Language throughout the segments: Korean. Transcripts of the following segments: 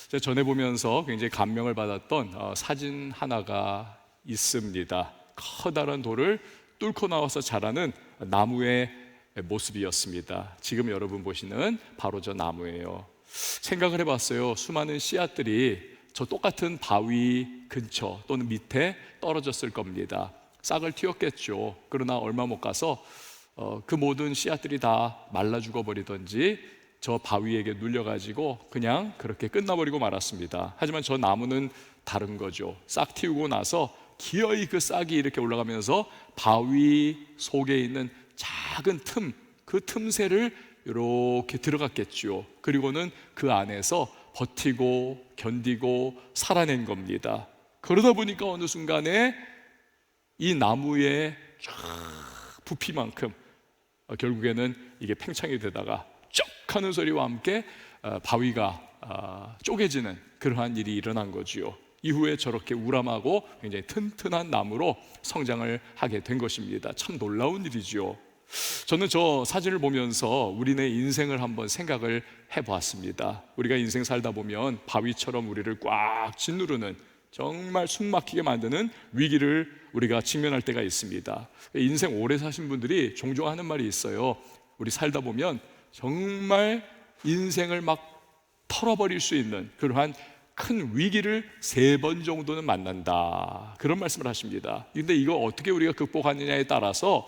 제가 전해보면서 굉장히 감명을 받았던 사진 하나가 있습니다. 커다란 돌을 뚫고 나와서 자라는 나무의 모습이었습니다. 지금 여러분 보시는 바로 저 나무예요. 생각을 해봤어요. 수많은 씨앗들이 저 똑같은 바위 근처 또는 밑에 떨어졌을 겁니다. 싹을 틔웠겠죠. 그러나 얼마 못 가서 그 모든 씨앗들이 다 말라 죽어버리던지 저 바위에게 눌려가지고 그냥 그렇게 끝나버리고 말았습니다. 하지만 저 나무는 다른 거죠. 싹 틔우고 나서 기어이 그 싹이 이렇게 올라가면서 바위 속에 있는 작은 틈, 그 틈새를 이렇게 들어갔겠죠. 그리고는 그 안에서 버티고 견디고 살아낸 겁니다. 그러다 보니까 어느 순간에 이 나무의 쫙 부피만큼 결국에는 이게 팽창이 되다가 쩍 하는 소리와 함께 바위가 쪼개지는 그러한 일이 일어난 거지요. 이후에 저렇게 우람하고 굉장히 튼튼한 나무로 성장을 하게 된 것입니다. 참 놀라운 일이지요. 저는 저 사진을 보면서 우리네 인생을 한번 생각을 해보았습니다. 우리가 인생 살다 보면 바위처럼 우리를 꽉 짓누르는, 정말 숨막히게 만드는 위기를 우리가 직면할 때가 있습니다. 인생 오래 사신 분들이 종종 하는 말이 있어요. 우리 살다 보면 정말 인생을 막 털어버릴 수 있는 그러한 큰 위기를 3번 정도는 만난다, 그런 말씀을 하십니다. 그런데 이거 어떻게 우리가 극복하느냐에 따라서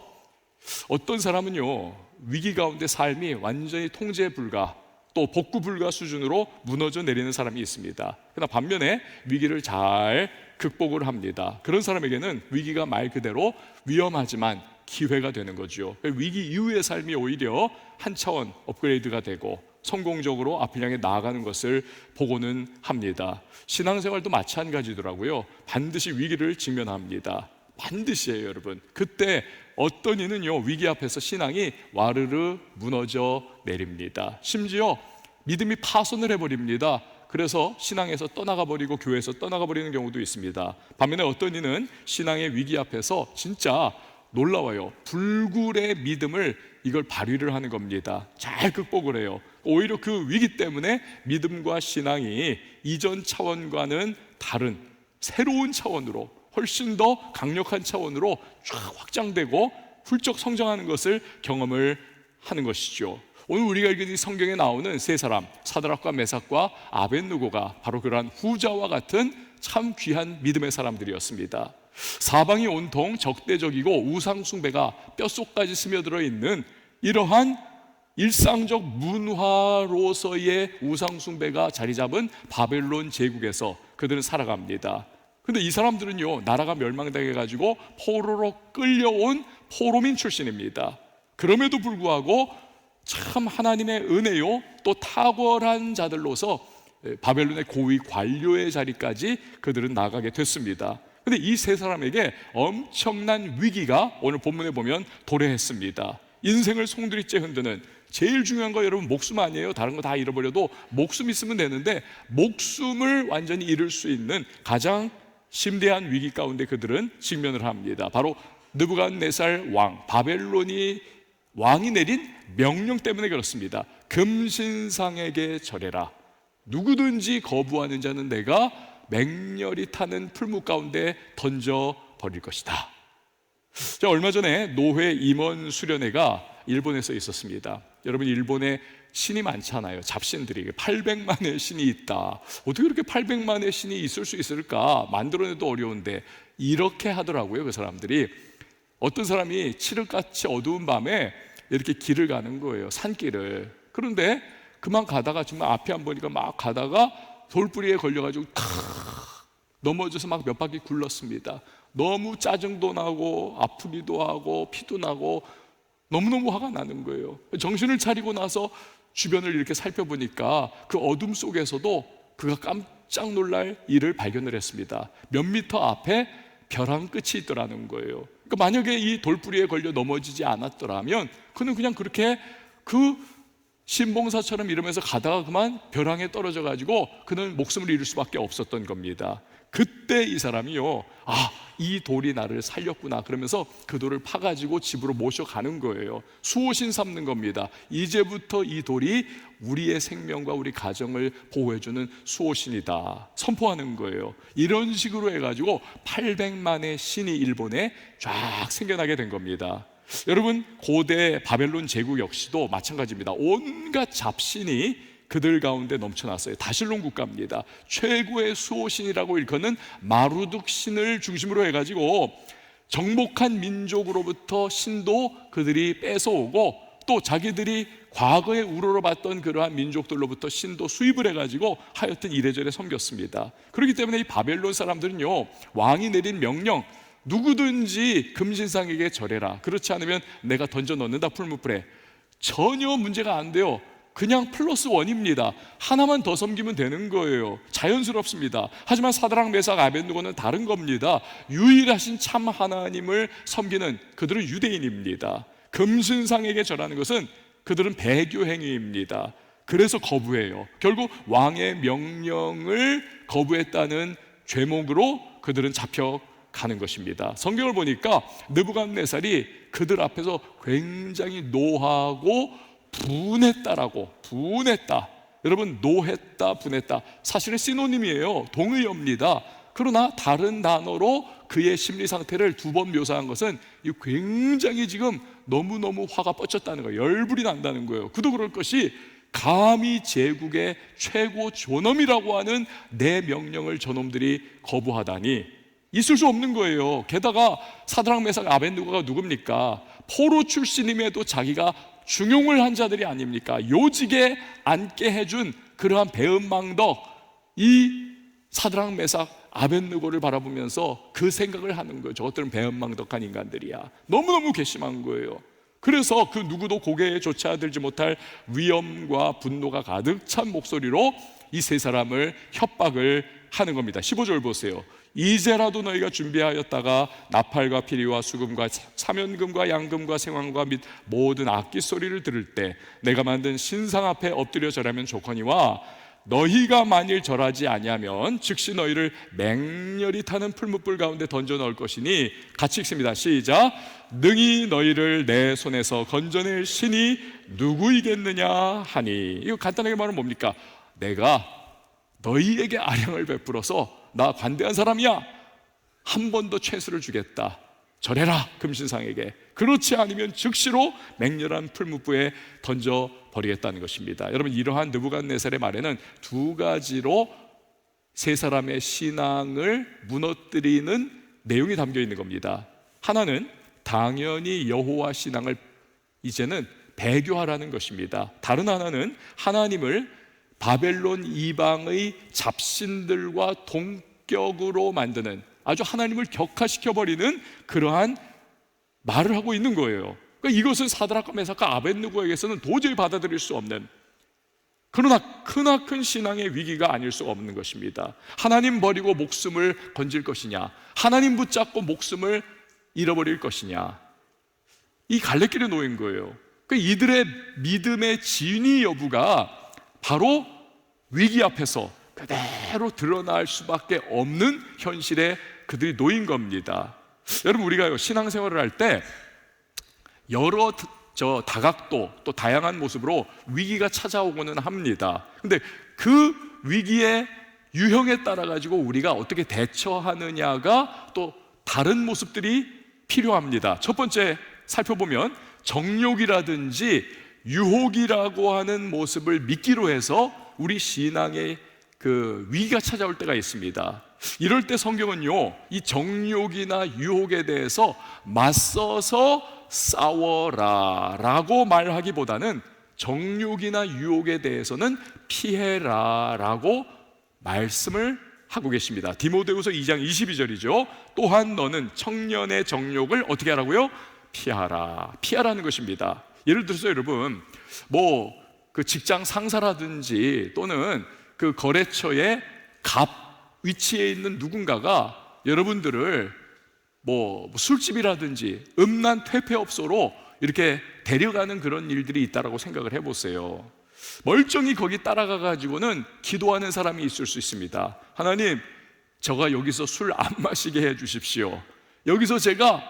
어떤 사람은요, 위기 가운데 삶이 완전히 통제 불가, 또 복구 불가 수준으로 무너져 내리는 사람이 있습니다. 그러나 반면에 위기를 잘 극복을 합니다. 그런 사람에게는 위기가 말 그대로 위험하지만 기회가 되는 거죠. 위기 이후의 삶이 오히려 한 차원 업그레이드가 되고 성공적으로 앞을 향해 나아가는 것을 보고는 합니다. 신앙생활도 마찬가지더라고요. 반드시 위기를 직면합니다. 반드시예요, 여러분. 그때 어떤 이는요, 위기 앞에서 신앙이 와르르 무너져 내립니다. 심지어 믿음이 파손을 해버립니다. 그래서 신앙에서 떠나가 버리고 교회에서 떠나가 버리는 경우도 있습니다. 반면에 어떤 이는 신앙의 위기 앞에서 진짜 놀라워요. 불굴의 믿음을 이걸 발휘를 하는 겁니다. 잘 극복을 해요. 오히려 그 위기 때문에 믿음과 신앙이 이전 차원과는 다른 새로운 차원으로, 훨씬 더 강력한 차원으로 쫙 확장되고 훌쩍 성장하는 것을 경험을 하는 것이죠. 오늘 우리가 읽은 이 성경에 나오는 3사람, 사드락과 메삭과 아벳느고가 바로 그러한 후자와 같은 참 귀한 믿음의 사람들이었습니다. 사방이 온통 적대적이고 우상숭배가 뼛속까지 스며들어 있는 이러한 일상적 문화로서의 우상숭배가 자리 잡은 바벨론 제국에서 그들은 살아갑니다. 근데 이 사람들은요, 나라가 멸망당해가지고 포로로 끌려온 포로민 출신입니다. 그럼에도 불구하고 참 하나님의 은혜요, 또 탁월한 자들로서 바벨론의 고위 관료의 자리까지 그들은 나가게 됐습니다. 근데 이 3사람에게 엄청난 위기가 오늘 본문에 보면 도래했습니다. 인생을 송두리째 흔드는, 제일 중요한 거 여러분 목숨 아니에요? 다른 거 다 잃어버려도 목숨 있으면 되는데 목숨을 완전히 잃을 수 있는 가장 심대한 위기 가운데 그들은 직면을 합니다. 바로 느부갓네살 왕, 바벨론이 왕이 내린 명령 때문에 그렇습니다. 금신상에게 절해라. 누구든지 거부하는 자는 내가 맹렬히 타는 풀무 가운데 던져버릴 것이다. 자, 얼마 전에 노회 임원 수련회가 일본에서 있었습니다. 여러분, 일본에 신이 많잖아요. 잡신들이 800만의 신이 있다. 어떻게 그렇게 800만의 신이 있을 수 있을까? 만들어내도 어려운데 이렇게 하더라고요. 그 사람들이, 어떤 사람이 칠흑같이 어두운 밤에 이렇게 길을 가는 거예요. 산길을. 그런데 그만 가다가 정말 앞이 안 보니까 막 가다가 돌뿌리에 걸려가지고 넘어져서 막 몇 바퀴 굴렀습니다. 너무 짜증도 나고 아프기도 하고 피도 나고 너무너무 화가 나는 거예요. 정신을 차리고 나서 주변을 이렇게 살펴보니까 그 어둠 속에서도 그가 깜짝 놀랄 일을 발견을 했습니다. 몇 미터 앞에 벼랑 끝이 있더라는 거예요. 그러니까 만약에 이 돌뿌리에 걸려 넘어지지 않았더라면 그는 그냥 그렇게 그 신봉사처럼 이러면서 가다가 그만 벼랑에 떨어져 가지고 그는 목숨을 잃을 수밖에 없었던 겁니다. 그때 이 사람이요, 이 돌이 나를 살렸구나 그러면서 그 돌을 파가지고 집으로 모셔가는 거예요. 수호신 삼는 겁니다. 이제부터 이 돌이 우리의 생명과 우리 가정을 보호해주는 수호신이다 선포하는 거예요. 이런 식으로 해가지고 800만의 신이 일본에 쫙 생겨나게 된 겁니다. 여러분, 고대 바벨론 제국 역시도 마찬가지입니다. 온갖 잡신이 그들 가운데 넘쳐났어요. 다실론 국가입니다. 최고의 수호신이라고 일컫는 마루둑 신을 중심으로 해가지고 정복한 민족으로부터 신도 그들이 뺏어오고, 또 자기들이 과거에 우러러봤던 그러한 민족들로부터 신도 수입을 해가지고 하여튼 이래저래 섬겼습니다. 그렇기 때문에 이 바벨론 사람들은요, 왕이 내린 명령, 누구든지 금신상에게 절해라, 그렇지 않으면 내가 던져 넣는다 풀무불에, 전혀 문제가 안 돼요. 그냥 플러스 원입니다. 하나만 더 섬기면 되는 거예요. 자연스럽습니다. 하지만 사드락 메삭 아벳느고는 다른 겁니다. 유일하신 참 하나님을 섬기는 그들은 유대인입니다. 금신상에게 절하는 것은 그들은 배교 행위입니다. 그래서 거부해요. 결국 왕의 명령을 거부했다는 죄목으로 그들은 잡혀가는 것입니다. 성경을 보니까 느부갓네살이 그들 앞에서 굉장히 노하고 분했다. 여러분, 노했다, 분했다, 사실은 시노님이에요. 동의어입니다. 그러나 다른 단어로 그의 심리 상태를 두 번 묘사한 것은 굉장히 지금 너무너무 화가 뻗쳤다는 거예요. 열불이 난다는 거예요. 그도 그럴 것이, 감히 제국의 최고 존엄이라고 하는 내 명령을 저놈들이 거부하다니 있을 수 없는 거예요. 게다가 사드락 메삭 아벳느고가 누굽니까? 포로 출신임에도 자기가 중용을 한 자들이 아닙니까? 요직에 앉게 해준 그러한 배은망덕, 이 사드락 메삭 아벳느고를 바라보면서 그 생각을 하는 거예요. 저것들은 배은망덕한 인간들이야. 너무너무 괘씸한 거예요. 그래서 그 누구도 고개에 조차들지 못할 위엄과 분노가 가득 찬 목소리로 이 세 사람을 협박을 하는 겁니다. 15절 보세요. 이제라도 너희가 준비하였다가 나팔과 피리와 수금과 사면금과 양금과 생황과 및 모든 악기 소리를 들을 때 내가 만든 신상 앞에 엎드려 절하면 좋거니와, 너희가 만일 절하지 아니하면 즉시 너희를 맹렬히 타는 풀무불 가운데 던져 넣을 것이니, 같이 읽습니다. 시작. 능히 너희를 내 손에서 건져낼 신이 누구이겠느냐 하니. 이거 간단하게 말하면 뭡니까? 내가 너희에게 아량을 베풀어서 나 관대한 사람이야, 한 번 더 최수를 주겠다, 절해라 금신상에게. 그렇지 않으면 즉시로 맹렬한 풀무불에 던져버리겠다는 것입니다. 여러분, 이러한 느부갓네살의 말에는 두 가지로 세 사람의 신앙을 무너뜨리는 내용이 담겨 있는 겁니다. 하나는 당연히 여호와 신앙을 이제는 배교하라는 것입니다. 다른 하나는 하나님을 바벨론 이방의 잡신들과 동격으로 만드는, 아주 하나님을 격화시켜버리는 그러한 말을 하고 있는 거예요. 그러니까 이것은 사드락과 메삭과 아벳느고에게서는 도저히 받아들일 수 없는, 그러나 크나큰 신앙의 위기가 아닐 수가 없는 것입니다. 하나님 버리고 목숨을 건질 것이냐, 하나님 붙잡고 목숨을 잃어버릴 것이냐, 이 갈래길에 놓인 거예요. 그러니까 이들의 믿음의 진위 여부가 바로 위기 앞에서 그대로 드러날 수밖에 없는 현실에 그들이 놓인 겁니다. 여러분, 우리가 신앙생활을 할 때 여러 다각도 또 다양한 모습으로 위기가 찾아오고는 합니다. 근데 그 위기의 유형에 따라 가지고 우리가 어떻게 대처하느냐가 또 다른 모습들이 필요합니다. 첫 번째 살펴보면 정욕이라든지 유혹이라고 하는 모습을 미끼로 해서 우리 신앙의 그 위기가 찾아올 때가 있습니다. 이럴 때 성경은요, 이 정욕이나 유혹에 대해서 맞서서 싸워라 라고 말하기보다는 정욕이나 유혹에 대해서는 피해라 라고 말씀을 하고 계십니다. 디모데후서 2장 22절이죠. 또한 너는 청년의 정욕을 어떻게 하라고요? 피하라는 것입니다. 예를 들어서 여러분, 그 직장 상사라든지 또는 그 거래처의 갑 위치에 있는 누군가가 여러분들을 술집이라든지 음란 퇴폐업소로 이렇게 데려가는 그런 일들이 있다라고 생각을 해보세요. 멀쩡히 거기 따라가 가지고는 기도하는 사람이 있을 수 있습니다. 하나님, 저가 여기서 술 안 마시게 해 주십시오. 여기서 제가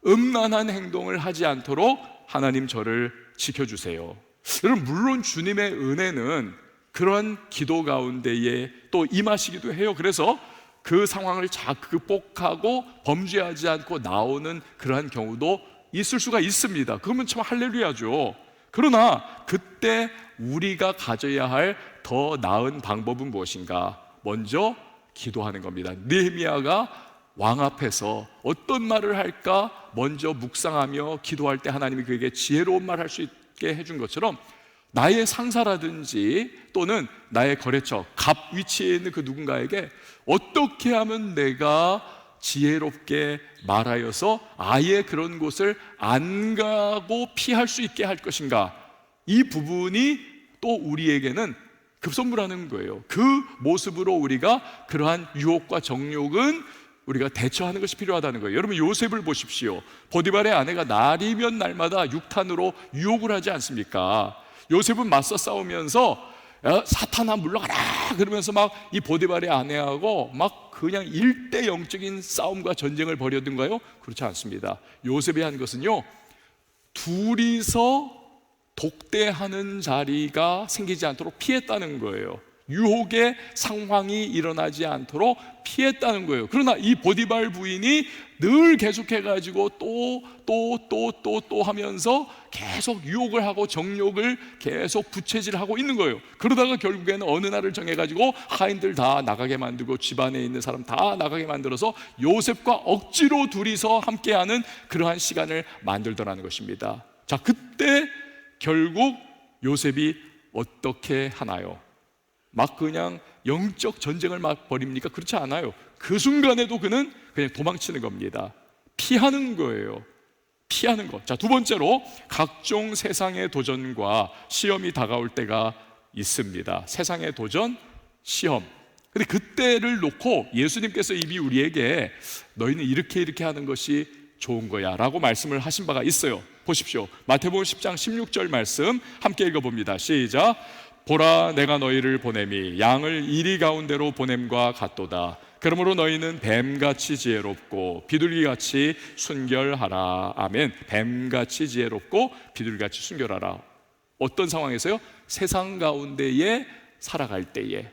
음란한 행동을 하지 않도록 하나님 저를 지켜주세요. 여러분, 물론 주님의 은혜는 그런 기도 가운데에 또 임하시기도 해요. 그래서 그 상황을 잘 극복하고 범죄하지 않고 나오는 그러한 경우도 있을 수가 있습니다. 그러면 참 할렐루야죠. 그러나 그때 우리가 가져야 할 더 나은 방법은 무엇인가? 먼저 기도하는 겁니다. 느헤미야가 왕 앞에서 어떤 말을 할까 먼저 묵상하며 기도할 때 하나님이 그에게 지혜로운 말 할 수 있게 해준 것처럼, 나의 상사라든지 또는 나의 거래처, 갑 위치에 있는 그 누군가에게 어떻게 하면 내가 지혜롭게 말하여서 아예 그런 곳을 안 가고 피할 수 있게 할 것인가? 이 부분이 또 우리에게는 급선무라는 거예요. 그 모습으로 우리가 그러한 유혹과 정욕은 우리가 대처하는 것이 필요하다는 거예요. 여러분, 요셉을 보십시오. 보디발의 아내가 날이면 날마다 육탄으로 유혹을 하지 않습니까? 요셉은 맞서 싸우면서 사탄아 물러가라 그러면서 막 이 보디발의 아내하고 막 그냥 1대0적인 싸움과 전쟁을 벌였던가요? 그렇지 않습니다. 요셉이 한 것은요, 둘이서 독대하는 자리가 생기지 않도록 피했다는 거예요. 유혹의 상황이 일어나지 않도록 피했다는 거예요. 그러나 이 보디발 부인이 늘 계속해가지고 또 하면서 계속 유혹을 하고 정욕을 계속 부채질하고 있는 거예요. 그러다가 결국에는 어느 날을 정해가지고 하인들 다 나가게 만들고 집안에 있는 사람 다 나가게 만들어서 요셉과 억지로 둘이서 함께하는 그러한 시간을 만들더라는 것입니다. 자, 그때 결국 요셉이 어떻게 하나요? 막 그냥 영적 전쟁을 막 벌입니까? 그렇지 않아요. 그 순간에도 그는 그냥 도망치는 겁니다. 피하는 거예요. 피하는 것. 자, 두 번째로 각종 세상의 도전과 시험이 다가올 때가 있습니다. 세상의 도전, 시험. 근데 그때를 놓고 예수님께서 이미 우리에게 너희는 이렇게 하는 것이 좋은 거야 라고 말씀을 하신 바가 있어요. 보십시오. 마태복음 10장 16절 말씀 함께 읽어봅니다. 시작. 보라, 내가 너희를 보냄이 양을 이리 가운데로 보냄과 같도다. 그러므로 너희는 뱀같이 지혜롭고 비둘기같이 순결하라. 아멘. 뱀같이 지혜롭고 비둘기같이 순결하라. 어떤 상황에서요? 세상 가운데에 살아갈 때에,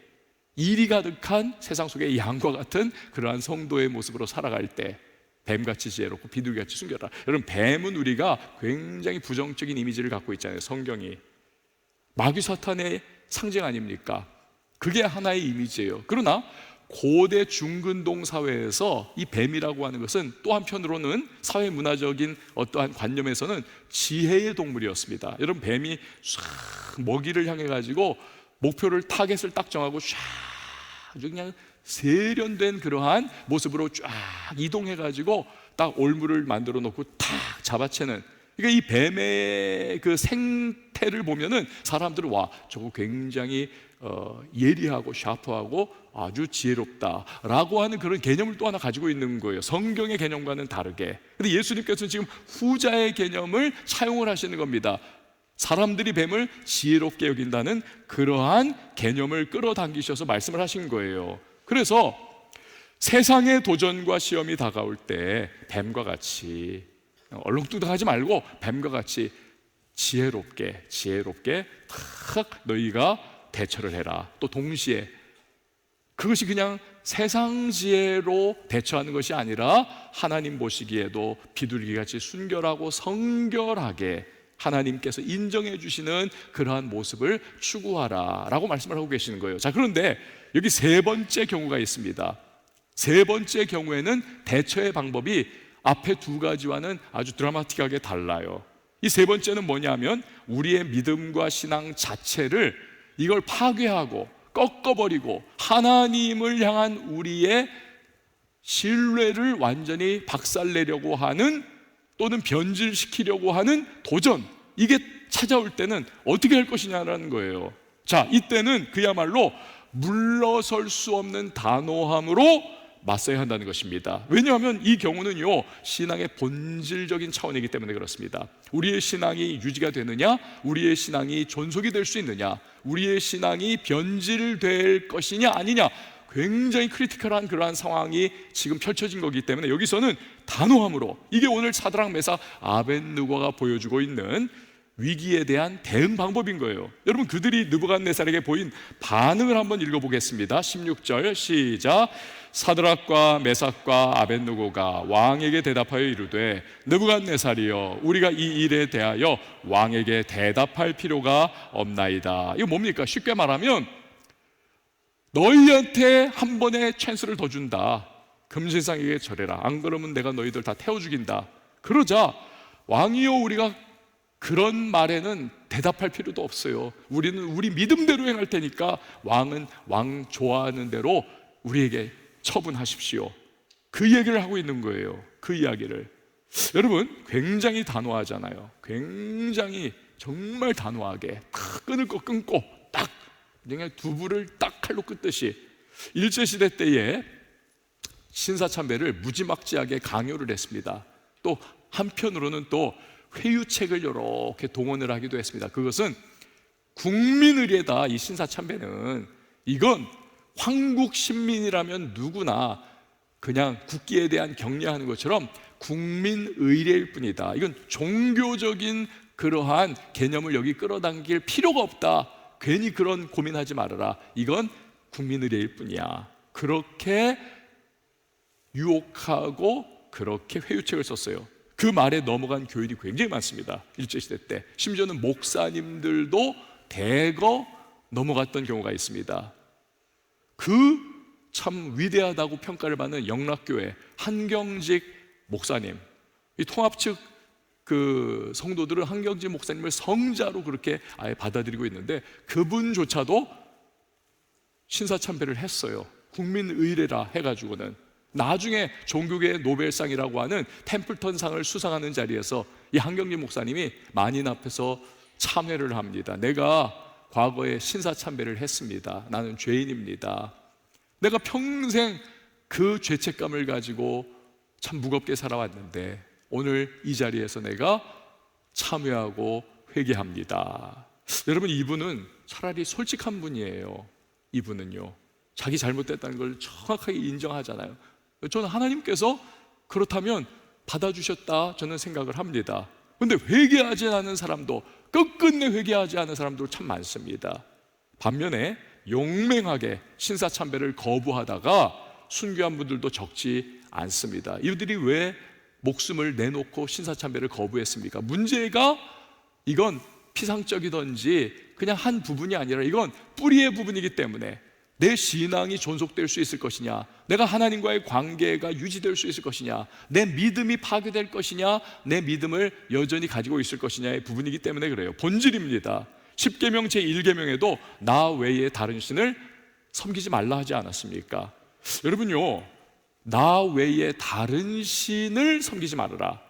일이 가득한 세상 속의 양과 같은 그러한 성도의 모습으로 살아갈 때 뱀같이 지혜롭고 비둘기같이 순결하라. 여러분, 뱀은 우리가 굉장히 부정적인 이미지를 갖고 있잖아요. 성경이 마귀 사탄의 상징 아닙니까? 그게 하나의 이미지예요. 그러나 고대 중근동 사회에서 이 뱀이라고 하는 것은 또 한편으로는 사회 문화적인 어떠한 관념에서는 지혜의 동물이었습니다. 여러분, 뱀이 쫙 먹이를 향해 가지고 목표를 타겟을 딱 정하고 쫙 아주 그냥 세련된 그러한 모습으로 쫙 이동해 가지고 딱 올무를 만들어 놓고 탁 잡아채는, 그러니까 이 뱀의 그 생태를 보면은 사람들은 와, 저거 굉장히 예리하고 샤프하고 아주 지혜롭다라고 하는 그런 개념을 또 하나 가지고 있는 거예요. 성경의 개념과는 다르게. 근데 예수님께서는 지금 후자의 개념을 사용을 하시는 겁니다. 사람들이 뱀을 지혜롭게 여긴다는 그러한 개념을 끌어당기셔서 말씀을 하신 거예요. 그래서 세상의 도전과 시험이 다가올 때 뱀과 같이 얼렁뚱땅하지 말고 뱀과 같이 지혜롭게 탁 너희가 대처를 해라. 또 동시에 그것이 그냥 세상 지혜로 대처하는 것이 아니라 하나님 보시기에도 비둘기같이 순결하고 성결하게 하나님께서 인정해 주시는 그러한 모습을 추구하라 라고 말씀을 하고 계시는 거예요. 자, 그런데 여기 세 번째 경우가 있습니다. 세 번째 경우에는 대처의 방법이 앞에 두 가지와는 아주 드라마틱하게 달라요. 이 세 번째는 뭐냐면 우리의 믿음과 신앙 자체를 이걸 파괴하고 꺾어버리고 하나님을 향한 우리의 신뢰를 완전히 박살내려고 하는, 또는 변질시키려고 하는 도전, 이게 찾아올 때는 어떻게 할 것이냐라는 거예요. 자, 이때는 그야말로 물러설 수 없는 단호함으로 맞서야 한다는 것입니다. 왜냐하면 이 경우는요, 신앙의 본질적인 차원이기 때문에 그렇습니다. 우리의 신앙이 유지가 되느냐, 우리의 신앙이 존속이 될 수 있느냐, 우리의 신앙이 변질될 것이냐 아니냐, 굉장히 크리티컬한 그러한 상황이 지금 펼쳐진 거기 때문에 여기서는 단호함으로, 이게 오늘 사드락 메삭 아벳느고가 보여주고 있는 위기에 대한 대응 방법인 거예요. 여러분, 그들이 느부갓네살에게 보인 반응을 한번 읽어보겠습니다. 16절 시작. 사드락과 메삭과 아벳느고가 왕에게 대답하여 이르되 느부갓네살이여, 우리가 이 일에 대하여 왕에게 대답할 필요가 없나이다. 이거 뭡니까? 쉽게 말하면 너희한테 한 번의 찬스를 더 준다. 금신상에게 절해라. 안 그러면 내가 너희들 다 태워 죽인다. 그러자 왕이여, 우리가 그런 말에는 대답할 필요도 없어요. 우리는 우리 믿음대로 행할 테니까 왕은 왕 좋아하는 대로 우리에게 처분하십시오. 그 얘기를 하고 있는 거예요. 그 이야기를. 여러분, 굉장히 단호하잖아요. 굉장히 정말 단호하게 딱 끊을 거 끊고 딱 그냥 두부를 딱 칼로 끊듯이 일제시대 때에 신사참배를 무지막지하게 강요를 했습니다. 또 한편으로는 또 회유책을 이렇게 동원을 하기도 했습니다. 그것은 국민의례다. 이 신사참배는 이건 황국 신민이라면 누구나 그냥 국기에 대한 격려하는 것처럼 국민의례일 뿐이다. 이건 종교적인 그러한 개념을 여기 끌어당길 필요가 없다. 괜히 그런 고민하지 말아라. 이건 국민의례일 뿐이야. 그렇게 유혹하고 그렇게 회유책을 썼어요. 그 말에 넘어간 교인이 굉장히 많습니다. 일제시대 때. 심지어는 목사님들도 대거 넘어갔던 경우가 있습니다. 그 참 위대하다고 평가를 받는 영락교회 한경직 목사님, 이 통합 측 그 성도들은 한경직 목사님을 성자로 그렇게 아예 받아들이고 있는데 그분조차도 신사참배를 했어요. 국민의례라 해가지고는. 나중에 종교계의 노벨상이라고 하는 템플턴상을 수상하는 자리에서 이 한경직 목사님이 만인 앞에서 참회를 합니다. 내가 과거에 신사참배를 했습니다. 나는 죄인입니다. 내가 평생 그 죄책감을 가지고 참 무겁게 살아왔는데 오늘 이 자리에서 내가 참회하고 회개합니다. 여러분, 이분은 차라리 솔직한 분이에요. 이분은요, 자기 잘못됐다는 걸 정확하게 인정하잖아요. 저는 하나님께서 그렇다면 받아주셨다 저는 생각을 합니다. 그런데 회개하지 않은 사람도, 끝끝내 회개하지 않은 사람도 참 많습니다. 반면에 용맹하게 신사참배를 거부하다가 순교한 분들도 적지 않습니다. 이들이 왜 목숨을 내놓고 신사참배를 거부했습니까? 문제가 이건 피상적이든지 그냥 한 부분이 아니라 이건 뿌리의 부분이기 때문에 내 신앙이 존속될 수 있을 것이냐, 내가 하나님과의 관계가 유지될 수 있을 것이냐, 내 믿음이 파괴될 것이냐, 내 믿음을 여전히 가지고 있을 것이냐의 부분이기 때문에 그래요. 본질입니다. 10계명 제1계명에도 나 외에 다른 신을 섬기지 말라 하지 않았습니까? 여러분요, 나 외에 다른 신을 섬기지 말아라.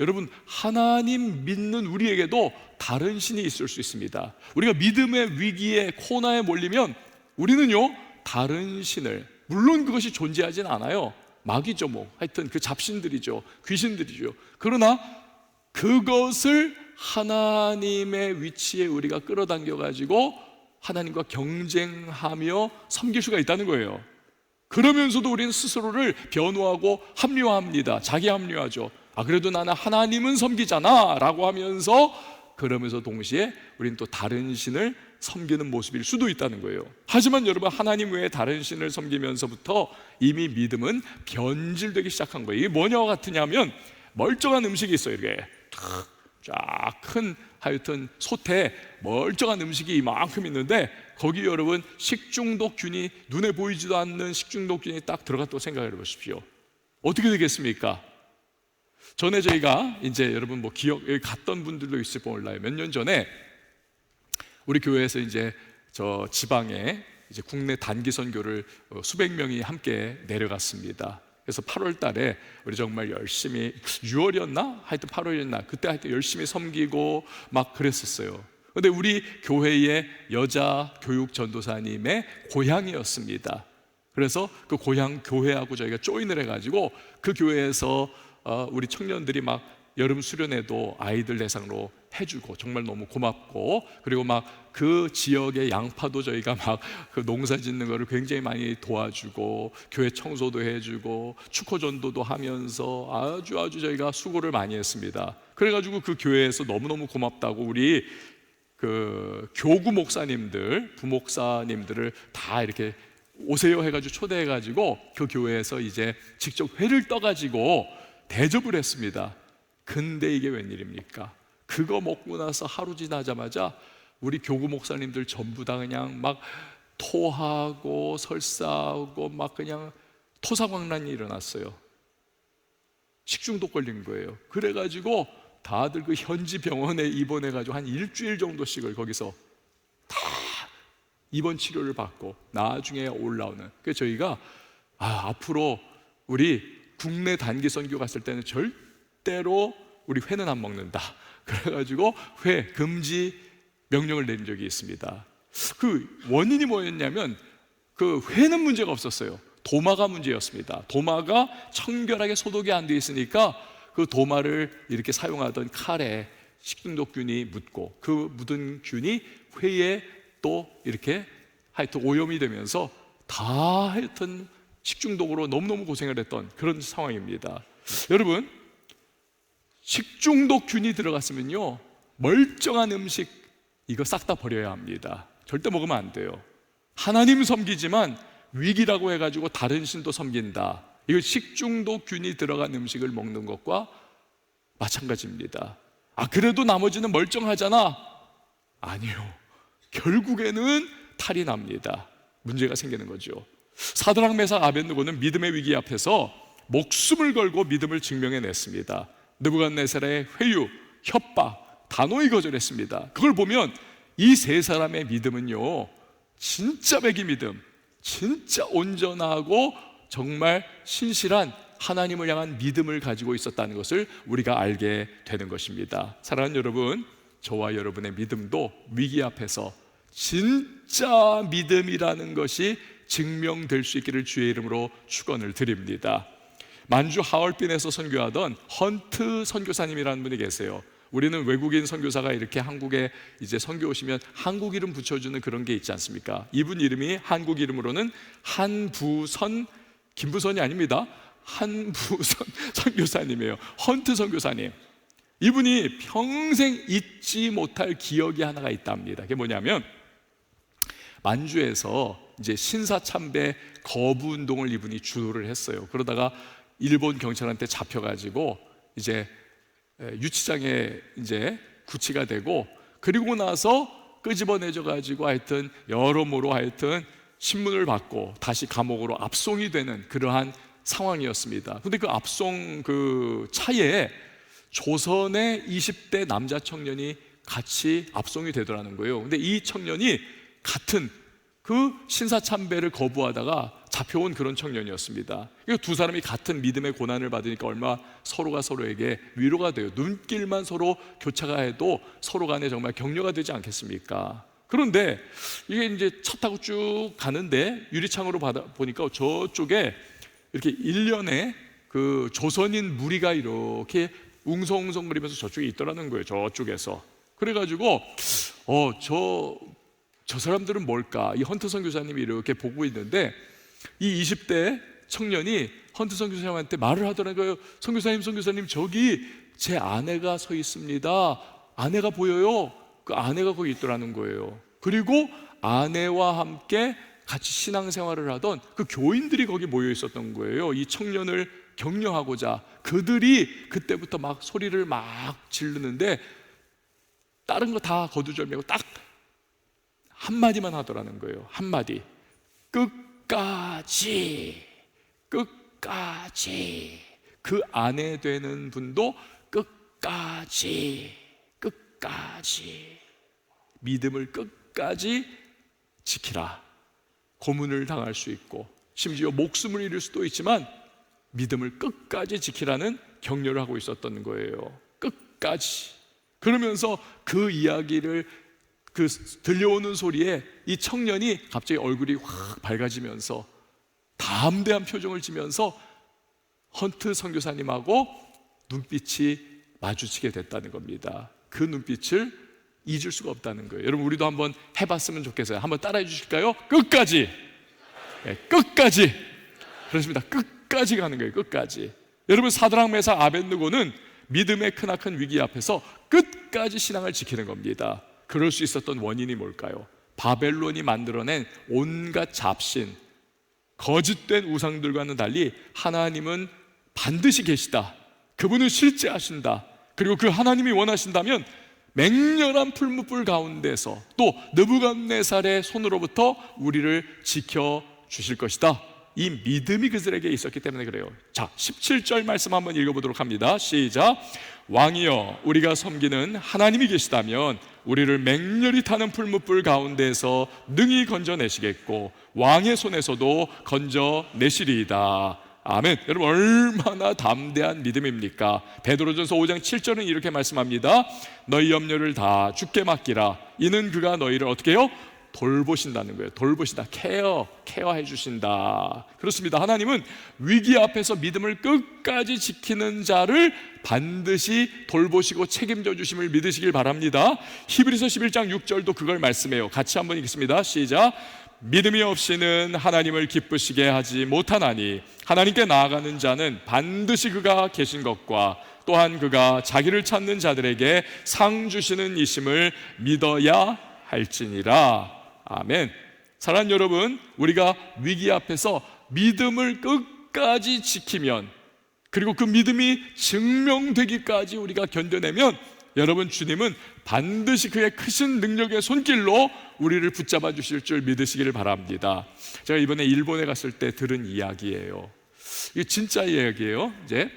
여러분, 하나님 믿는 우리에게도 다른 신이 있을 수 있습니다. 우리가 믿음의 위기에 코너에 몰리면 우리는요, 다른 신을, 물론 그것이 존재하진 않아요. 마귀죠, 뭐 하여튼 그 잡신들이죠, 귀신들이죠. 그러나 그것을 하나님의 위치에 우리가 끌어당겨 가지고 하나님과 경쟁하며 섬길 수가 있다는 거예요. 그러면서도 우리는 스스로를 변호하고 합리화합니다. 자기 합리화죠. 그래도 나는 하나님은 섬기잖아 라고 하면서, 그러면서 동시에 우리는 또 다른 신을 섬기는 모습일 수도 있다는 거예요. 하지만 여러분, 하나님 외에 다른 신을 섬기면서부터 이미 믿음은 변질되기 시작한 거예요. 이게 뭐냐와 같으냐면, 멀쩡한 음식이 있어요. 이렇게 쫙 큰 하여튼 솥에 멀쩡한 음식이 이만큼 있는데 거기 여러분 식중독균이, 눈에 보이지도 않는 식중독균이 딱 들어갔다고 생각해 보십시오. 어떻게 되겠습니까? 전에 저희가 이제 여러분 뭐 기억, 여기 갔던 분들도 있을지 몰라요. 몇 년 전에 우리 교회에서 이제 저 지방에 이제 국내 단기 선교를 수백 명이 함께 내려갔습니다. 그래서 8월 달에 우리 정말 열심히, 6월이었나? 하여튼 8월이었나? 그때 하여튼 열심히 섬기고 막 그랬었어요. 근데 우리 교회의 여자 교육 전도사님의 고향이었습니다. 그래서 그 고향 교회하고 저희가 조인을 해가지고 그 교회에서 우리 청년들이 막 여름 수련회도 아이들 대상으로 해주고 정말 너무 고맙고, 그리고 막 그 지역의 양파도 저희가 막 그 농사 짓는 거를 굉장히 많이 도와주고, 교회 청소도 해주고, 축호 전도도 하면서 아주 저희가 수고를 많이 했습니다. 그래가지고 그 교회에서 너무너무 고맙다고 우리 그 교구 목사님들, 부목사님들을 다 이렇게 오세요 해가지고 초대해가지고 그 교회에서 이제 직접 회를 떠가지고 대접을 했습니다. 근데 이게 웬일입니까? 그거 먹고 나서 하루 지나자마자 우리 교구 목사님들 전부 다 그냥 막 토하고 설사하고 막 그냥 토사광란이 일어났어요. 식중독 걸린 거예요. 그래가지고 다들 그 현지 병원에 입원해가지고 한 일주일 정도씩을 거기서 다 입원 치료를 받고 나중에 올라오는. 그래서 저희가 앞으로 우리 국내 단기 선교 갔을 때는 절대로 우리 회는 안 먹는다, 그래가지고 회 금지 명령을 내린 적이 있습니다. 그 원인이 뭐였냐면 그 회는 문제가 없었어요. 도마가 문제였습니다. 도마가 청결하게 소독이 안 돼 있으니까 그 도마를 이렇게 사용하던 칼에 식중독균이 묻고, 그 묻은 균이 회에 또 이렇게 하여튼 오염이 되면서 다 하여튼 식중독으로 너무너무 고생을 했던 그런 상황입니다. 여러분, 식중독균이 들어갔으면요, 멀쩡한 음식 이거 싹 다 버려야 합니다. 절대 먹으면 안 돼요. 하나님 섬기지만 위기라고 해가지고 다른 신도 섬긴다, 이거 식중독균이 들어간 음식을 먹는 것과 마찬가지입니다. 그래도 나머지는 멀쩡하잖아. 아니요, 결국에는 탈이 납니다. 문제가 생기는 거죠. 사드락 메삭 아벳느고는 믿음의 위기 앞에서 목숨을 걸고 믿음을 증명해냈습니다. 느부갓네살의 회유, 협박, 단호히 거절했습니다. 그걸 보면 이 세 사람의 믿음은요, 진짜 백이 믿음, 진짜 온전하고 정말 신실한 하나님을 향한 믿음을 가지고 있었다는 것을 우리가 알게 되는 것입니다. 사랑하는 여러분, 저와 여러분의 믿음도 위기 앞에서 진짜 믿음이라는 것이 증명될 수 있기를 주의 이름으로 축원을 드립니다. 만주 하얼빈에서 선교하던 헌트 선교사님이라는 분이 계세요. 우리는 외국인 선교사가 이렇게 한국에 이제 선교 오시면 한국 이름 붙여주는 그런 게 있지 않습니까? 이분 이름이 한국 이름으로는 한부선, 김부선이 아닙니다. 한부선 선교사님이에요. 헌트 선교사님. 이분이 평생 잊지 못할 기억이 하나가 있답니다. 그게 뭐냐면, 만주에서 이제 신사참배 거부 운동을 이분이 주도를 했어요. 그러다가 일본 경찰한테 잡혀가지고 이제 유치장에 이제 구치가 되고, 그리고 나서 끄집어내져 가지고 하여튼 여러모로 하여튼 신문을 받고 다시 감옥으로 압송이 되는 그러한 상황이었습니다. 근데 그 압송 그 차에 조선의 20대 남자 청년이 같이 압송이 되더라는 거예요. 근데 이 청년이 같은 그 신사참배를 거부하다가 잡혀온 그런 청년이었습니다. 두 사람이 같은 믿음의 고난을 받으니까 얼마 서로가 서로에게 위로가 돼요. 눈길만 서로 교차가 해도 서로 간에 정말 격려가 되지 않겠습니까? 그런데 이게 이제 차 타고 쭉 가는데 유리창으로 보니까 저쪽에 이렇게 일련의 그 조선인 무리가 이렇게 웅성웅성거리면서 저쪽에 있더라는 거예요. 저쪽에서. 그래가지고 저 사람들은 뭘까? 이 헌트 선교사님이 이렇게 보고 있는데 이 20대 청년이 헌트 선교사님한테 말을 하더라고요. 선교사님, 저기 제 아내가 서 있습니다. 아내가 보여요. 그 아내가 거기 있더라는 거예요. 그리고 아내와 함께 같이 신앙생활을 하던 그 교인들이 거기 모여 있었던 거예요. 이 청년을 격려하고자. 그들이 그때부터 막 소리를 막 지르는데 다른 거 다 거두절미하고 딱 한마디만 하더라는 거예요. 한마디. 끝까지. 그 아내 되는 분도 끝까지 믿음을 끝까지 지키라. 고문을 당할 수 있고 심지어 목숨을 잃을 수도 있지만 믿음을 끝까지 지키라는 격려를 하고 있었던 거예요. 끝까지. 그러면서 그 이야기를 그 들려오는 소리에 이 청년이 갑자기 얼굴이 확 밝아지면서 담대한 표정을 지면서 헌트 선교사님하고 눈빛이 마주치게 됐다는 겁니다. 그 눈빛을 잊을 수가 없다는 거예요. 여러분, 우리도 한번 해봤으면 좋겠어요. 한번 따라해 주실까요? 끝까지. 네, 끝까지. 그렇습니다. 끝까지 가는 거예요. 끝까지. 여러분, 사드락 메삭 아벳느고는 믿음의 크나큰 위기 앞에서 끝까지 신앙을 지키는 겁니다. 그럴 수 있었던 원인이 뭘까요? 바벨론이 만들어낸 온갖 잡신, 거짓된 우상들과는 달리 하나님은 반드시 계시다. 그분은 실제하신다. 그리고 그 하나님이 원하신다면 맹렬한 풀무불 가운데서 또 느부갓네살의 손으로부터 우리를 지켜주실 것이다. 이 믿음이 그들에게 있었기 때문에 그래요. 자, 17절 말씀 한번 읽어보도록 합니다. 시작. 왕이여, 우리가 섬기는 하나님이 계시다면 우리를 맹렬히 타는 풀무불 가운데서 능히 건져내시겠고 왕의 손에서도 건져내시리이다. 아멘. 여러분, 얼마나 담대한 믿음입니까? 베드로전서 5장 7절은 이렇게 말씀합니다. 너희 염려를 다 주께 맡기라. 이는 그가 너희를 어떻게 해요? 돌보신다는 거예요. 돌보신다. 케어해 주신다. 그렇습니다. 하나님은 위기 앞에서 믿음을 끝까지 지키는 자를 반드시 돌보시고 책임져 주심을 믿으시길 바랍니다. 히브리서 11장 6절도 그걸 말씀해요. 같이 한번 읽겠습니다. 시작. 믿음이 없이는 하나님을 기쁘시게 하지 못하나니 하나님께 나아가는 자는 반드시 그가 계신 것과 또한 그가 자기를 찾는 자들에게 상 주시는 이심을 믿어야 할지니라. 아멘. 사랑하는 여러분, 우리가 위기 앞에서 믿음을 끝까지 지키면, 그리고 그 믿음이 증명되기까지 우리가 견뎌내면, 여러분, 주님은 반드시 그의 크신 능력의 손길로 우리를 붙잡아 주실 줄 믿으시기를 바랍니다. 제가 이번에 일본에 갔을 때 들은 이야기예요. 이게 진짜 이야기예요. 이제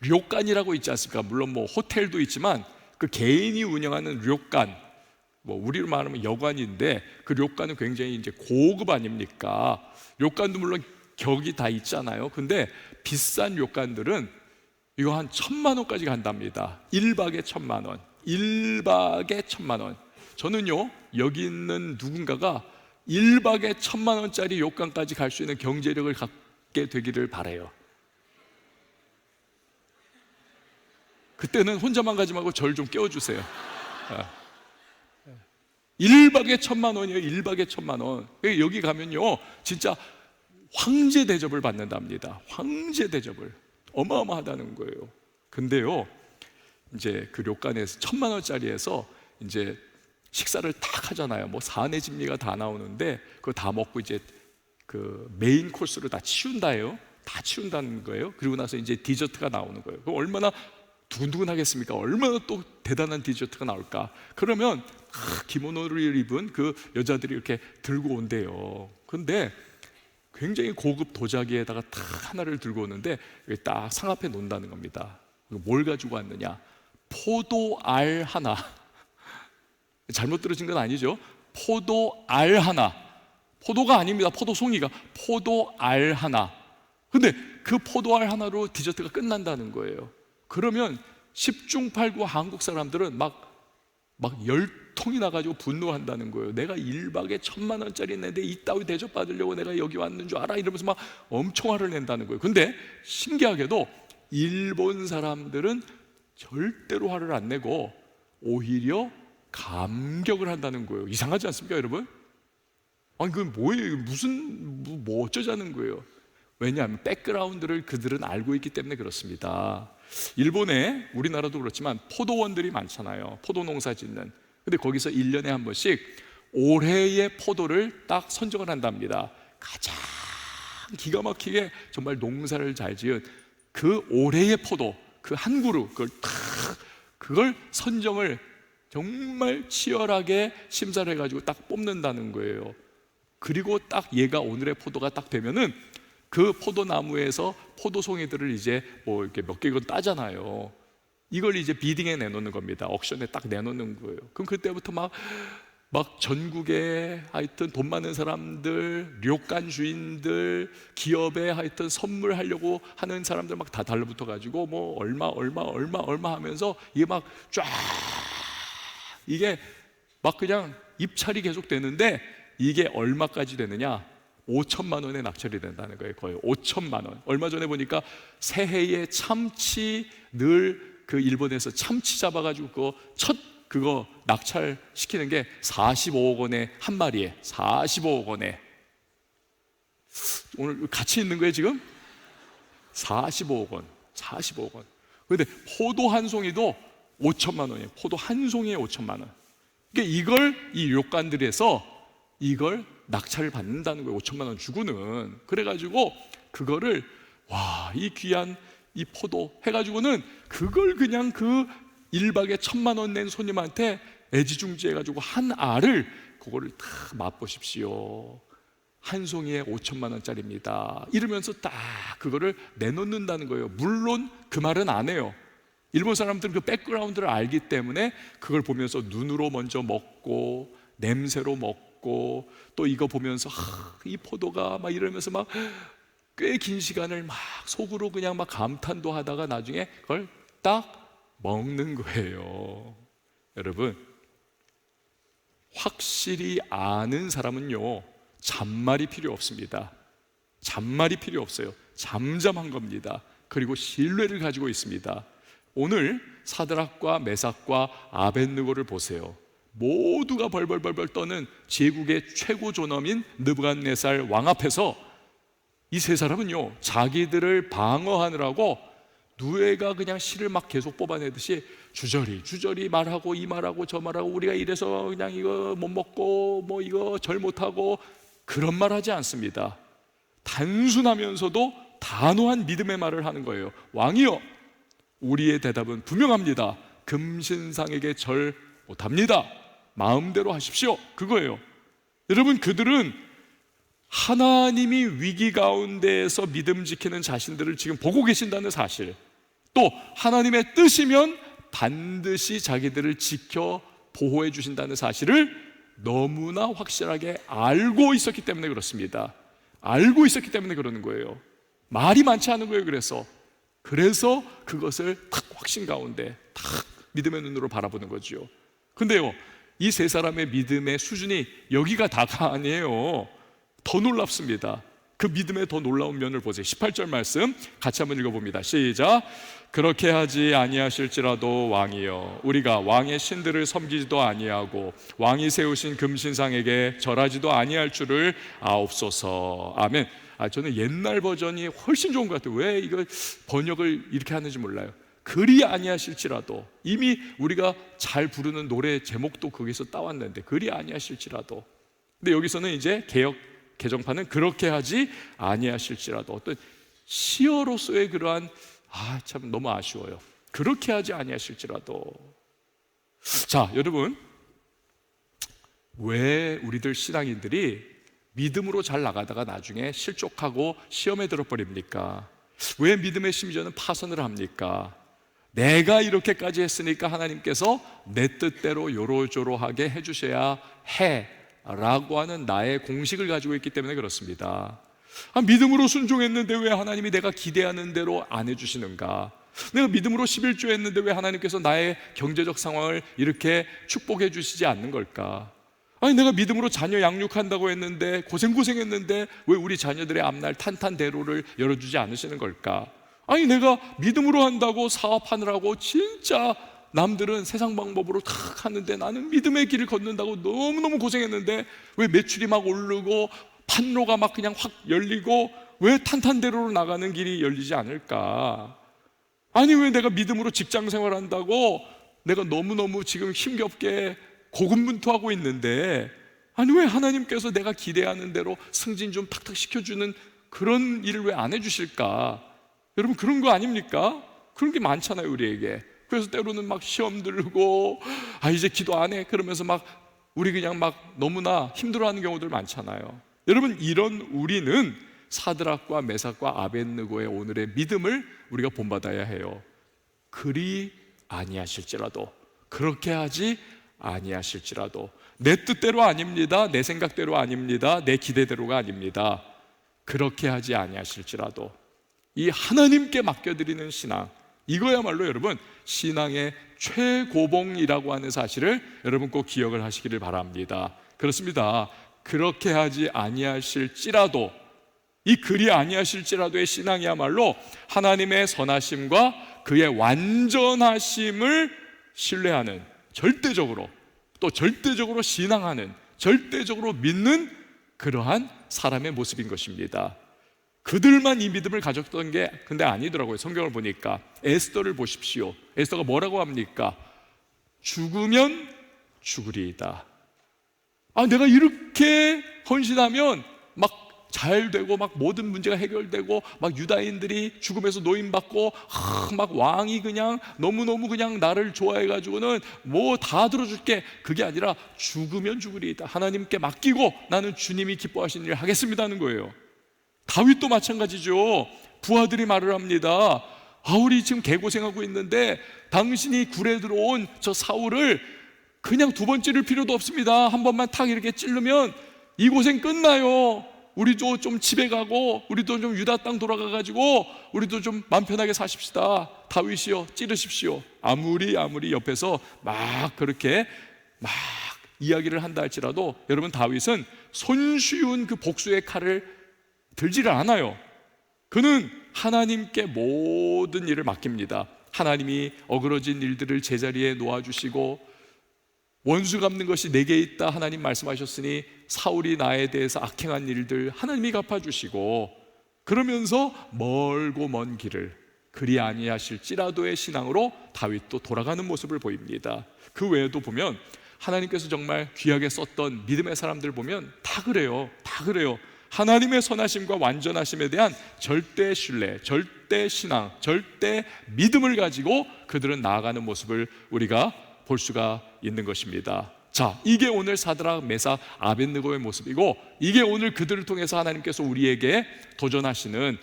료칸이라고 있지 않습니까? 물론 뭐 호텔도 있지만 그 개인이 운영하는 료칸, 뭐 우리로 말하면 여관인데 그 료칸은 굉장히 이제 고급 아닙니까? 료칸도 물론 격이 다 있잖아요. 근데 비싼 료칸들은 이거 한 1,000만 원까지 간답니다. 1박에 1,000만 원. 1박에 1,000만 원. 저는요, 여기 있는 누군가가 1박에 1,000만 원짜리 료칸까지 갈 수 있는 경제력을 갖게 되기를 바라요. 그때는 혼자만 가지 말고 저를 좀 깨워주세요. 1박에 1,000만 원이에요. 1박에 1,000만 원. 여기 가면요, 진짜 황제 대접을 받는답니다. 황제 대접을. 어마어마하다는 거예요. 근데요, 이제 그 료칸에서 1,000만 원짜리에서 이제 식사를 딱 하잖아요. 뭐 사내진미가 다 나오는데 그거 다 먹고 이제 그 메인 코스로 다 치운다예요. 다 치운다는 거예요. 그리고 나서 이제 디저트가 나오는 거예요. 그럼 얼마나 두근두근하겠습니까? 얼마나 또 대단한 디저트가 나올까? 그러면 기모노를 입은 그 여자들이 이렇게 들고 온대요. 근데 굉장히 고급 도자기에다가 딱 하나를 들고 오는데 딱 상 앞에 놓는다는 겁니다. 뭘 가지고 왔느냐? 포도알 하나. 잘못 들으신 건 아니죠? 포도알 하나. 포도가 아닙니다. 포도송이가. 포도알 하나. 근데 그 포도알 하나로 디저트가 끝난다는 거예요. 그러면 10중 8구 한국 사람들은 막 10통이 나가지고 분노한다는 거예요. 내가 1박에 1,000만 원짜리 냈는데 이따위 대접 받으려고 내가 여기 왔는 줄 알아? 이러면서 막 엄청 화를 낸다는 거예요. 근데 신기하게도 일본 사람들은 절대로 화를 안 내고 오히려 감격을 한다는 거예요. 이상하지 않습니까, 여러분? 아니, 그건 뭐예요? 뭐 어쩌자는 거예요? 왜냐하면 백그라운드를 그들은 알고 있기 때문에 그렇습니다. 일본에, 우리나라도 그렇지만 포도원들이 많잖아요. 포도 농사 짓는. 근데 거기서 1년에 한 번씩 올해의 포도를 딱 선정을 한답니다. 가장 기가 막히게 정말 농사를 잘 지은 그 올해의 포도, 그 한 그루, 그걸 선정을 정말 치열하게 심사를 해가지고 딱 뽑는다는 거예요. 그리고 딱 얘가 오늘의 포도가 딱 되면은 그 포도나무에서 포도송이들을 이제 뭐 이렇게 몇 개건 따잖아요. 이걸 이제 비딩에 내놓는 겁니다. 옥션에 딱 내놓는 거예요. 그럼 그때부터 막 전국에 하여튼 돈 많은 사람들, 료칸 주인들, 기업에 하여튼 선물하려고 하는 사람들 막 다 달라붙어 가지고 뭐 얼마 하면서 이게 막 쫙, 이게 막 그냥 입찰이 계속 되는데 이게 얼마까지 되느냐? 5,000만 원에 낙찰이 된다는 거예요. 거의 5,000만 원. 얼마 전에 보니까 새해에 참치 늘 그 일본에서 참치 잡아가지고 그거 낙찰시키는 게 45억 원에 한 마리에 45억 원에. 오늘 같이 있는 거예요 지금? 45억 원, 45억 원. 그런데 포도 한 송이도 5천만 원이에요. 포도 한 송이에 5천만 원. 그러니까 이걸 이 료칸들에서 이걸 낙찰을 받는다는 거예요. 5천만 원 주고는. 그래가지고 그거를 이 귀한 이 포도 해가지고는 그걸 그냥 그 1박에 1,000만 원 낸 손님한테 애지중지 해가지고 한 알을 그거를 다 맛보십시오. 한 송이에 5천만 원짜리입니다. 이러면서 딱 그거를 내놓는다는 거예요. 물론 그 말은 안 해요. 일본 사람들은 그 백그라운드를 알기 때문에 그걸 보면서 눈으로 먼저 먹고 냄새로 먹고 또 이거 보면서 이 포도가 막 이러면서 막 꽤 긴 시간을 막 속으로 그냥 막 감탄도 하다가 나중에 그걸 딱 먹는 거예요. 여러분, 확실히 아는 사람은요 잔말이 필요 없습니다. 잔말이 필요 없어요. 잠잠한 겁니다. 그리고 신뢰를 가지고 있습니다. 오늘 사드락과 메삭과 아벳느고를 보세요. 모두가 벌벌벌벌 떠는 제국의 최고 존엄인 느부갓네살 왕 앞에서 이 세 사람은요 자기들을 방어하느라고 누에가 그냥 실을 막 계속 뽑아내듯이 주저리 말하고 이 말하고 저 말하고 우리가 이래서 그냥 이거 못 먹고 뭐 이거 절 못하고 그런 말 하지 않습니다. 단순하면서도 단호한 믿음의 말을 하는 거예요. 왕이여, 우리의 대답은 분명합니다. 금신상에게 절 못합니다. 마음대로 하십시오. 그거예요. 여러분, 그들은 하나님이 위기 가운데에서 믿음 지키는 자신들을 지금 보고 계신다는 사실, 또 하나님의 뜻이면 반드시 자기들을 지켜 보호해 주신다는 사실을 너무나 확실하게 알고 있었기 때문에 그렇습니다. 알고 있었기 때문에 그러는 거예요. 말이 많지 않은 거예요. 그래서 그것을 탁 확신 가운데 탁 믿음의 눈으로 바라보는 거죠. 근데요, 이 세 사람의 믿음의 수준이 여기가 다가 아니에요. 더 놀랍습니다. 그 믿음의 더 놀라운 면을 보세요. 18절 말씀 같이 한번 읽어봅니다. 시작. 그렇게 하지 아니하실지라도 왕이여, 우리가 왕의 신들을 섬기지도 아니하고 왕이 세우신 금신상에게 절하지도 아니할 줄을 아옵소서. 아멘. 저는 옛날 버전이 훨씬 좋은 것 같아요. 왜 이거 번역을 이렇게 하는지 몰라요. 그리 아니하실지라도, 이미 우리가 잘 부르는 노래 제목도 거기서 따왔는데 그리 아니하실지라도. 근데 여기서는 이제 개역 개정판은 그렇게 하지 아니하실지라도, 어떤 시어로서의 그러한 참 너무 아쉬워요. 그렇게 하지 아니하실지라도. 자, 여러분, 왜 우리들 신앙인들이 믿음으로 잘 나가다가 나중에 실족하고 시험에 들어버립니까? 왜 믿음의 심지어는 파선을 합니까? 내가 이렇게까지 했으니까 하나님께서 내 뜻대로 요로조로하게 해주셔야 해 라고 하는 나의 공식을 가지고 있기 때문에 그렇습니다. 믿음으로 순종했는데 왜 하나님이 내가 기대하는 대로 안 해주시는가? 내가 믿음으로 11조 했는데 왜 하나님께서 나의 경제적 상황을 이렇게 축복해 주시지 않는 걸까? 내가 믿음으로 자녀 양육한다고 했는데 고생했는데 왜 우리 자녀들의 앞날 탄탄대로를 열어주지 않으시는 걸까? 내가 믿음으로 한다고 사업하느라고 진짜 남들은 세상 방법으로 탁 하는데 나는 믿음의 길을 걷는다고 너무너무 고생했는데 왜 매출이 막 오르고 판로가 막 그냥 확 열리고 왜 탄탄대로로 나가는 길이 열리지 않을까? 왜 내가 믿음으로 직장 생활한다고 내가 너무너무 지금 힘겹게 고군분투하고 있는데 왜 하나님께서 내가 기대하는 대로 승진 좀 탁탁 시켜주는 그런 일을 왜 안 해주실까? 여러분, 그런 거 아닙니까? 그런 게 많잖아요, 우리에게. 그래서 때로는 막 시험 들고 이제 기도 안 해 그러면서 막 우리 그냥 막 너무나 힘들어하는 경우들 많잖아요. 여러분, 이런 우리는 사드락과 메삭과 아벳느고의 오늘의 믿음을 우리가 본받아야 해요. 그리 아니하실지라도, 그렇게 하지 아니하실지라도, 내 뜻대로 아닙니다. 내 생각대로 아닙니다. 내 기대대로가 아닙니다. 그렇게 하지 아니하실지라도, 이 하나님께 맡겨드리는 신앙, 이거야말로 여러분 신앙의 최고봉이라고 하는 사실을 여러분 꼭 기억을 하시기를 바랍니다. 그렇습니다. 그렇게 하지 아니하실지라도, 이 그리 아니하실지라도의 신앙이야말로 하나님의 선하심과 그의 완전하심을 신뢰하는, 절대적으로 또 절대적으로 신앙하는, 절대적으로 믿는 그러한 사람의 모습인 것입니다. 그들만 이 믿음을 가졌던 게 근데 아니더라고요. 성경을 보니까 에스더를 보십시오. 에스더가 뭐라고 합니까? 죽으면 죽으리이다. 내가 이렇게 헌신하면 막 잘 되고 막 모든 문제가 해결되고 막 유다인들이 죽음에서 노임받고 막 왕이 그냥 너무너무 그냥 나를 좋아해가지고는 뭐 다 들어줄게. 그게 아니라 죽으면 죽으리이다. 하나님께 맡기고 나는 주님이 기뻐하시는 일을 하겠습니다 하는 거예요. 다윗도 마찬가지죠. 부하들이 말을 합니다. 우리 지금 개고생하고 있는데 당신이 굴에 들어온 저 사울을 그냥 두 번 찌를 필요도 없습니다. 한 번만 탁 이렇게 찌르면 이 고생 끝나요. 우리도 좀 집에 가고 우리도 좀 유다 땅 돌아가가지고 우리도 좀 맘 편하게 사십시다. 다윗이요, 찌르십시오. 아무리 옆에서 막 그렇게 막 이야기를 한다 할지라도 여러분, 다윗은 손쉬운 그 복수의 칼을 들지를 않아요. 그는 하나님께 모든 일을 맡깁니다. 하나님이 어그러진 일들을 제자리에 놓아주시고, 원수 갚는 것이 내게 있다 하나님 말씀하셨으니 사울이 나에 대해서 악행한 일들 하나님이 갚아주시고, 그러면서 멀고 먼 길을 그리 아니하실지라도의 신앙으로 다윗도 돌아가는 모습을 보입니다. 그 외에도 보면 하나님께서 정말 귀하게 썼던 믿음의 사람들 보면 다 그래요. 하나님의 선하심과 완전하심에 대한 절대 신뢰, 절대 신앙, 절대 믿음을 가지고 그들은 나아가는 모습을 우리가 볼 수가 있는 것입니다. 자, 이게 오늘 사드락, 메삭, 아벳느고의 모습이고, 이게 오늘 그들을 통해서 하나님께서 우리에게 도전하시는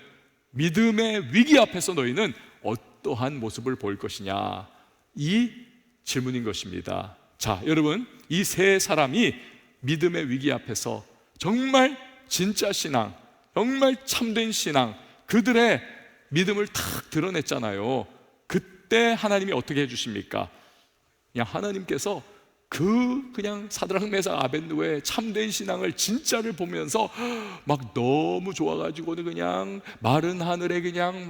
믿음의 위기 앞에서 너희는 어떠한 모습을 보일 것이냐, 이 질문인 것입니다. 자, 여러분, 이 세 사람이 믿음의 위기 앞에서 정말 진짜 신앙, 정말 참된 신앙, 그들의 믿음을 탁 드러냈잖아요. 그때 하나님이 어떻게 해주십니까? 그냥 하나님께서 그냥 사드락, 메삭, 아벳느고의 참된 신앙을 진짜를 보면서 막 너무 좋아가지고는 그냥 마른 하늘에 그냥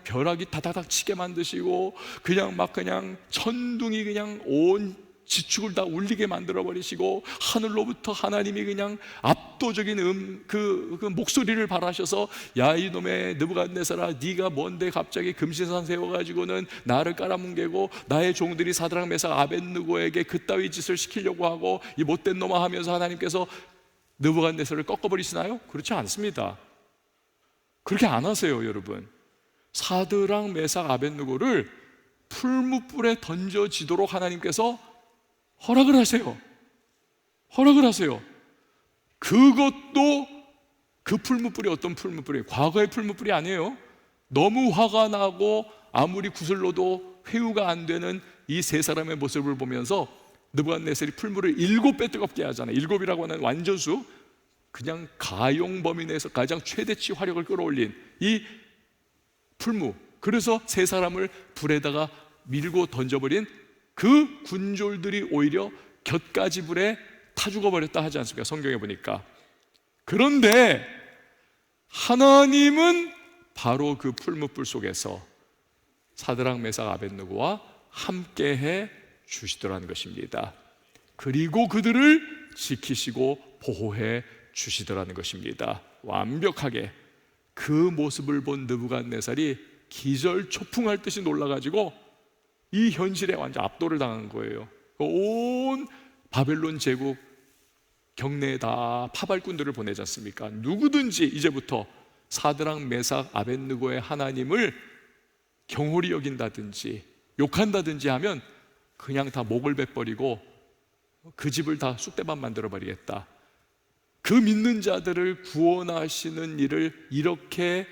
벼락이 다다닥 치게 만드시고, 그냥 천둥이 그냥 온 지축을 다 울리게 만들어 버리시고, 하늘로부터 하나님이 그냥 압도적인 그 목소리를 발하셔서 야 이놈의 느부갓네살아, 네가 뭔데 갑자기 금신상 세워가지고는 나를 깔아뭉개고 나의 종들이 사드락, 메삭, 아벳느고에게 그따위 짓을 시키려고 하고 이 못된 놈아 하면서 하나님께서 느부갓네살을 꺾어버리시나요? 그렇지 않습니다. 그렇게 안 하세요. 여러분, 사드락, 메삭, 아벳느고를 풀무불에 던져지도록 하나님께서 허락을 하세요. 그것도 그 풀무불이 어떤 풀무불이에요? 과거의 풀무불이 아니에요. 너무 화가 나고 아무리 구슬로도 회유가 안 되는 이 세 사람의 모습을 보면서 느부갓네살이 풀무를 7배 뜨겁게 하잖아요. 7이라고 하는 완전수, 그냥 가용범위 내에서 가장 최대치 화력을 끌어올린 이 풀무, 그래서 세 사람을 불에다가 밀고 던져버린 그 군졸들이 오히려 곁가지 불에 타 죽어버렸다 하지 않습니까? 성경에 보니까. 그런데 하나님은 바로 그 풀무불 속에서 사드락, 메삭, 아벳느고와 함께해 주시더라는 것입니다. 그리고 그들을 지키시고 보호해 주시더라는 것입니다. 완벽하게. 그 모습을 본 느부갓네살이 기절초풍할 듯이 놀라가지고 이 현실에 완전 압도를 당한 거예요. 온 바벨론 제국 경내에 다 파발꾼들을 보내지 않습니까? 누구든지 이제부터 사드락, 메삭, 아벳느고의 하나님을 경홀히 여긴다든지 욕한다든지 하면 그냥 다 목을 베버리고 그 집을 다 쑥대밭 만들어버리겠다. 그 믿는 자들을 구원하시는 일을 이렇게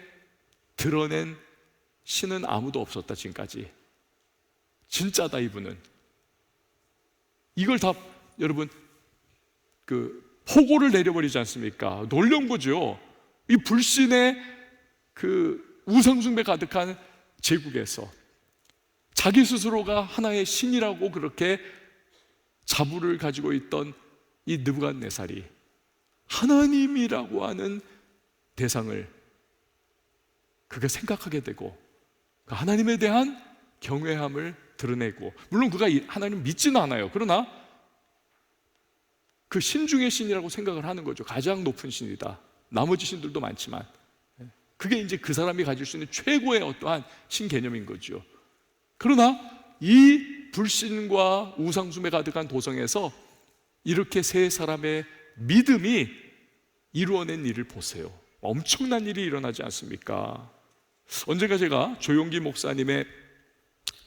드러낸 신은 아무도 없었다. 지금까지 진짜다. 이분은 이걸 다 여러분 포고를 내려버리지 않습니까? 놀라운 거죠. 이 불신의 우상숭배 가득한 제국에서 자기 스스로가 하나의 신이라고 그렇게 자부를 가지고 있던 이 느부갓네살이 하나님이라고 하는 대상을 그게 생각하게 되고, 하나님에 대한 경외함을 드러내고, 물론 그가 하나님 믿지는 않아요. 그러나 그 신 중의 신이라고 생각을 하는 거죠. 가장 높은 신이다. 나머지 신들도 많지만 그게 이제 그 사람이 가질 수 있는 최고의 어떠한 신 개념인 거죠. 그러나 이 불신과 우상숭배 가득한 도성에서 이렇게 세 사람의 믿음이 이루어낸 일을 보세요. 엄청난 일이 일어나지 않습니까? 언젠가 제가 조용기 목사님의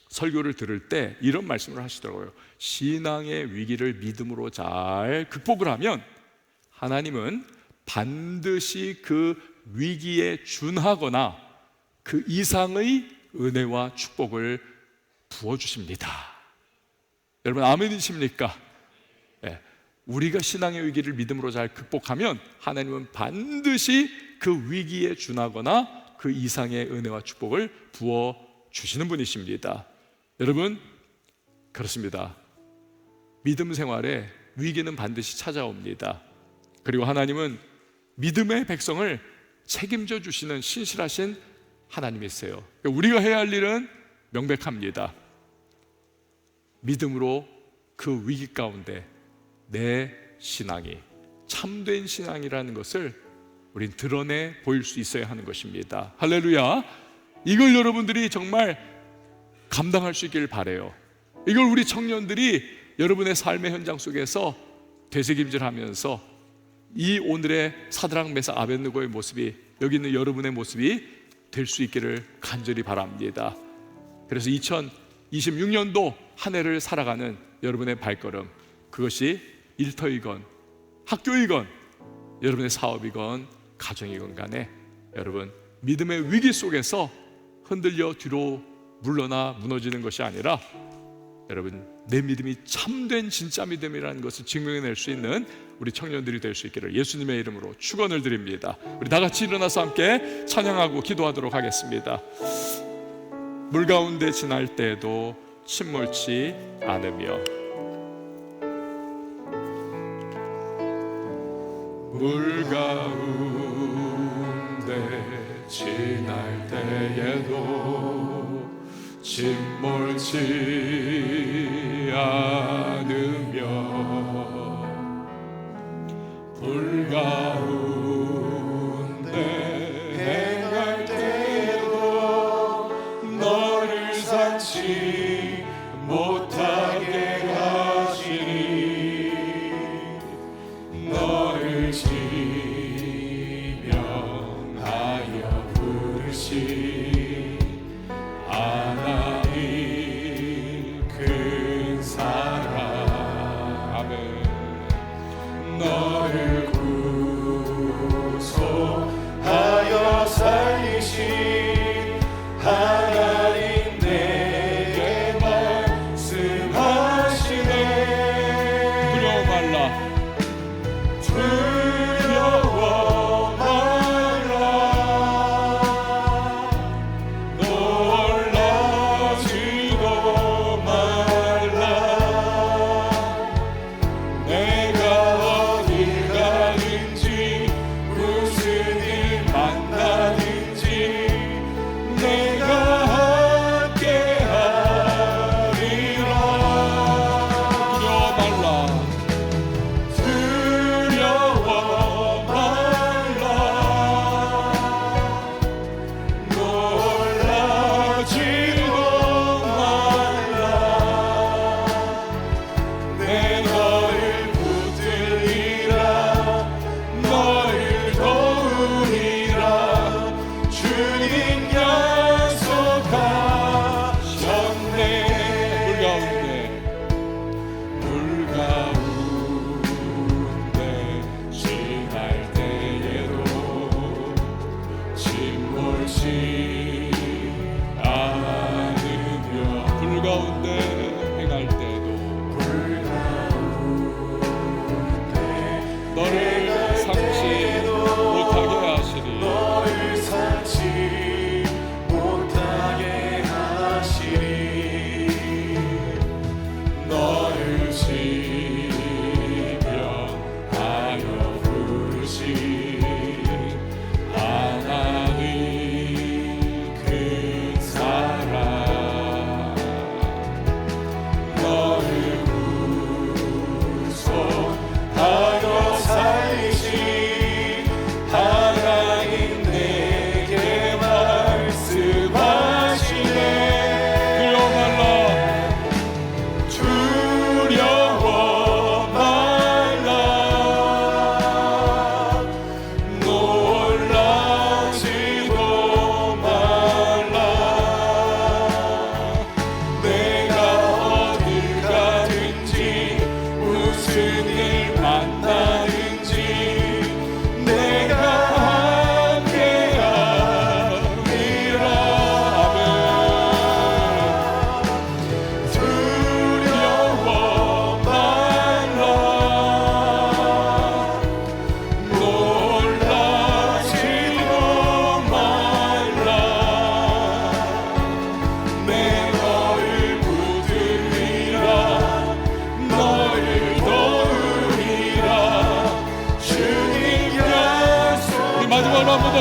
설교를 들을 때 이런 말씀을 하시더라고요. 신앙의 위기를 믿음으로 잘 극복을 하면 하나님은 반드시 그 위기에 준하거나 그 이상의 은혜와 축복을 부어주십니다. 여러분 아멘이십니까? 네. 우리가 신앙의 위기를 믿음으로 잘 극복하면 하나님은 반드시 그 위기에 준하거나 그 이상의 은혜와 축복을 부어주시는 분이십니다. 여러분 그렇습니다. 믿음 생활에 위기는 반드시 찾아옵니다. 그리고 하나님은 믿음의 백성을 책임져 주시는 신실하신 하나님이세요. 우리가 해야 할 일은 명백합니다. 믿음으로 그 위기 가운데 내 신앙이 참된 신앙이라는 것을 우린 드러내 보일 수 있어야 하는 것입니다. 할렐루야. 이걸 여러분들이 정말 감당할 수 있기를 바라요. 이걸 우리 청년들이 여러분의 삶의 현장 속에서 되새김질하면서 이 오늘의 사드락 메삭 아벳느고의 모습이 여기 있는 여러분의 모습이 될 수 있기를 간절히 바랍니다. 그래서 2026년도 한 해를 살아가는 여러분의 발걸음, 그것이 일터이건 학교이건 여러분의 사업이건 가정이건 간에 여러분 믿음의 위기 속에서 흔들려 뒤로 물러나 무너지는 것이 아니라 여러분 내 믿음이 참된 진짜 믿음이라는 것을 증명해낼 수 있는 우리 청년들이 될 수 있기를 예수님의 이름으로 축원을 드립니다. 우리 다 같이 일어나서 함께 찬양하고 기도하도록 하겠습니다. 물 가운데 지날 때에도 침몰치 않으며 물 가운데 지날 때에도 침몰치 않으며 불 가운데 행할 때도 너를 삼지 못하게 하시니 너를 지명하여 부르시 하나님 큰 사랑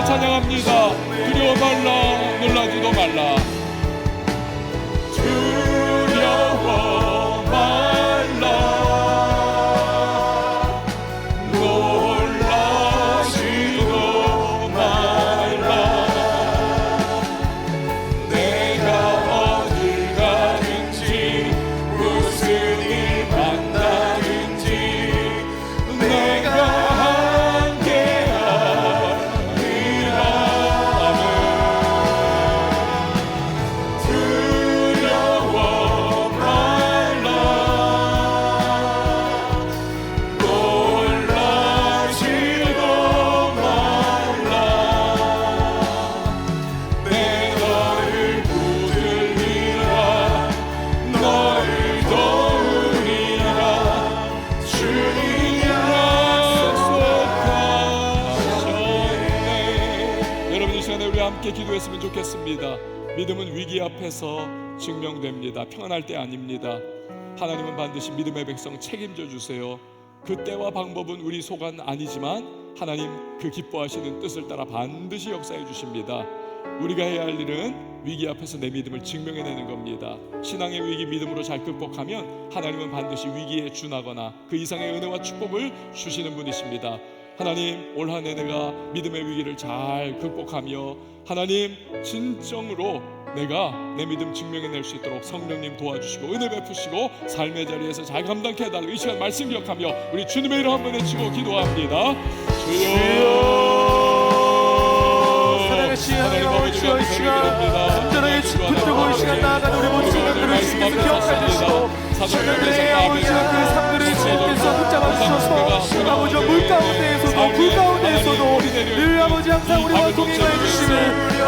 주여 찬양합니다. 두려워 말라, 놀라지도 말라. 두려워 말라, 놀라지도 말라. 내가 어디 가든지 무슨 일 만나든지 내가 함께 기도했으면 좋겠습니다. 믿음은 위기 앞에서 증명됩니다. 평안할 때 아닙니다. 하나님은 반드시 믿음의 백성 책임져 주세요. 그 때와 방법은 우리 소관 아니지만 하나님 그 기뻐하시는 뜻을 따라 반드시 역사해 주십니다. 우리가 해야 할 일은 위기 앞에서 내 믿음을 증명해내는 겁니다. 신앙의 위기 믿음으로 잘 극복하면 하나님은 반드시 위기에 준하거나 그 이상의 은혜와 축복을 주시는 분이십니다. 하나님, 올 한 해 내가 믿음의 위기를 잘 극복하며 하나님 진정으로 내가 내 믿음 증명해낼 수 있도록 성령님 도와주시고 은혜 베푸시고 삶의 자리에서 잘 감당케 해달라고 이 시간 말씀 기억하며 우리 주님의 이름 한번 외치고 기도합니다. 주여, 살아계신 하나님 아버지, 주여 이 시간 온전하게 붙들고 이 시간 나아가는 우리 모든 성도들을 주께서 기억해 주시고 성도들의 아버지와 그 삶들을 주님께서 붙잡아 주셔서 아버지와 물 가운데에서도 불 가운데에서도 늘 아버지 항상 우리와 동행하여 주시는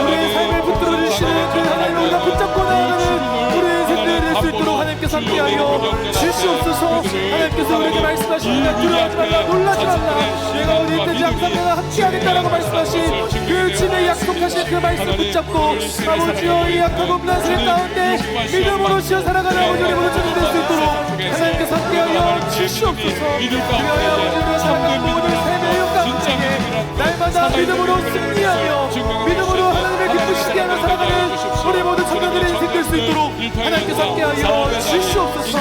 우리의 삶을 붙들어 주시는 그 하나님을 우리가 붙잡고 나아가는 우리의 인생들이 될 수 있도록 하나님께서 함께하여 주시옵소서. 하나님께서 우리에게 말씀하십니다. 두려워하지 말라, 놀라지 말라, 내가 어디 있든지 항상 내가 함께하겠다라고 말씀하신 그 주님의 약속하신 그 말씀 붙잡고 아버지여 이 약하고 무난 삶 가운데 믿음으로 쉬어 살아가는 아버지 우리 모두 될 수 있도록 하나님께서 함께하여 주시옵소서. 그리하여 아버지를 살아가는 모든 삶의 영 가운데 날마다 믿음으로 승리하며 믿음으로 하나님을 기쁘시게 하며 살아가는 우리 모든 청년들의 인생 될 수 있도록 하나님께서 함께하여 주시옵소서.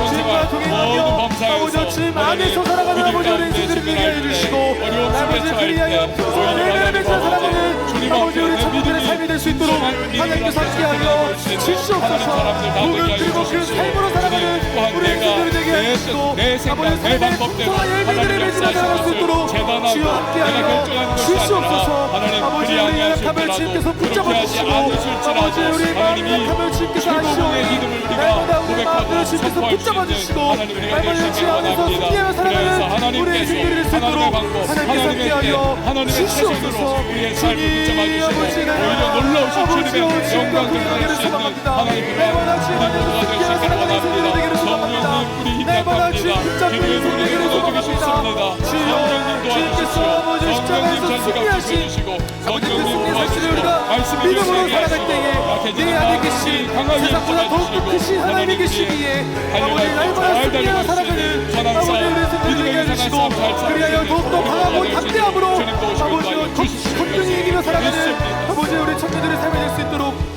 주님과 동행하며 아버지 주님 안에서 살아가는 아버지 우리 인생들을 되게 하여 주시고 아버지 그리하여 내면에 맺혀 살아가는 아버지 우리 청년들의 삶이 될 수 있도록 하나님께서 함께하여 주시옵소서. 복음 그리고 그 삶으로 살아가는 우리 인생들을 되게 하여 주시고 아버지 삶의 풍성한 열매들을 맺으며 살아갈 수 있도록 주여 함께하여 주시옵소서. 아버지 우리의 약함을 주님께서 붙잡아 주시고 아버지 우리 마음의 약함을 주님께서 아시오니 날마다 우리 마음을 주님께서 붙잡아 주시고 날마다 주 안에서 승리하며 살아가는 우리의 인생들이 될 수 있도록 하나님께서 함께하여 주시옵소서. 주님 아버지가 아버지여 주님과 동행하기를 소망합니다. 날마다 주님 안에서 승리하며 살아가는 인생들이 되기를 소망합니다. 날마다 주님 붙잡고 인생 되기를 소망합니다. 주여 주님께서 아버지 십자가에서 승리하신 아버지 그 승리의 사실을 우리가 믿음으로 살아갈 때에 내 안에 계신 세상보다 더욱더 크신 하나님이 계시기에 아버지 날마다 승리하며 살아가는 아버지 우리 인생들을 되게 해주시고 그리하여 더욱더 강하고 담대함으로 아버지와 건강히 이기며 살아가는 아버지 우리 청년들의 삶이 될 수 있도록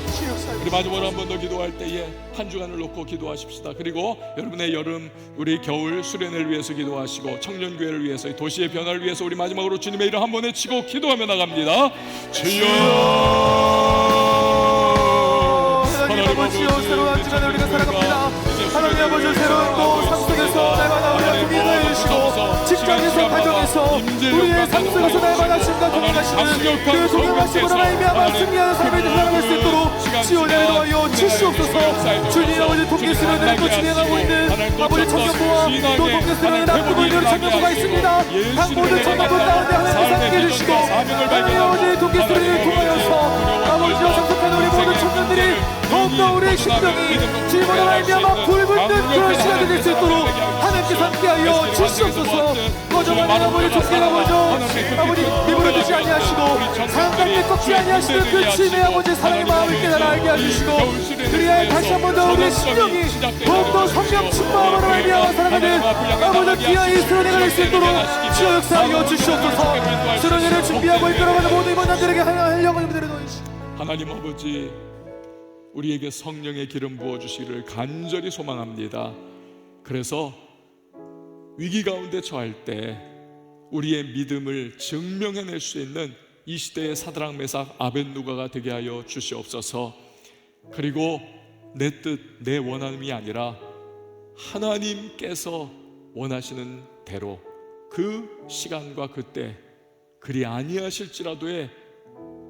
우리 마지막으로 한 번 더 기도할 때에 한 주간을 놓고 기도하십시다. 그리고 여러분의 여름, 우리 겨울 수련회를 위해서 기도하시고 청년교회를 위해서, 도시의 변화를 위해서 우리 마지막으로 주님의 이름 한 번 외치고 기도하며 나갑니다. 주여, 하나님 아버지여 새로운 한 주간을 우리가 살아갑니다. 하나님 아버지 새로운 또 삶 속에서 날마다 우리가 동행하여 주시고 직장에서 가정에서 우리의 삶 속에서 날마다 주님과 동행하시는 그 동행하심으로 말미암아 승리하는 삶을 살아갈 수 있도록 지원하여 도와여 주시옵소서. 주님 아버지 동계 수련회를 또 진행하고 있는 아버지 청년부와 또 동계 수련회를 앞두고 있는 청년부가 있습니다. 각 모든 청년부 가운데 하나님께서 함께해 주시고 하나님 아버지 동계 수련회를 통하여서 아버지와 참석하는 우리 모든 청년들이 더욱더 우리의 심령이 주님으로 말미암아 불붙는 그런 시간이 될 수 있도록 하나님께서 함께하여 주시옵소서. 거저만한 아버지 존경하고죠. 아버지 입으로 듣지 아니하시고 상한가에 꺾지 아니하시는 그 주님의 아버지 사랑의 마음을 깨달아 알게 해주시고 그리하여 다시 한 번 더 우리의 심령이 더욱더 성령 충만함으로 말미암아 살아가는 아버지 귀한 이 수련회가 될 수 있도록 주여 역사하여 주시옵소서. 수련회를 준비하고 이끌어가는 모든 임원단들에게 하려고 내려놓으시고 하나님 아버지, 우리에게 성령의 기름 부어주시기를 간절히 소망합니다. 그래서 위기 가운데 처할 때 우리의 믿음을 증명해낼 수 있는 이 시대의 사드락 메삭 아벳누가가 되게 하여 주시옵소서. 그리고 내 뜻, 내 원함이 아니라 하나님께서 원하시는 대로 그 시간과 그때 그리 아니하실지라도의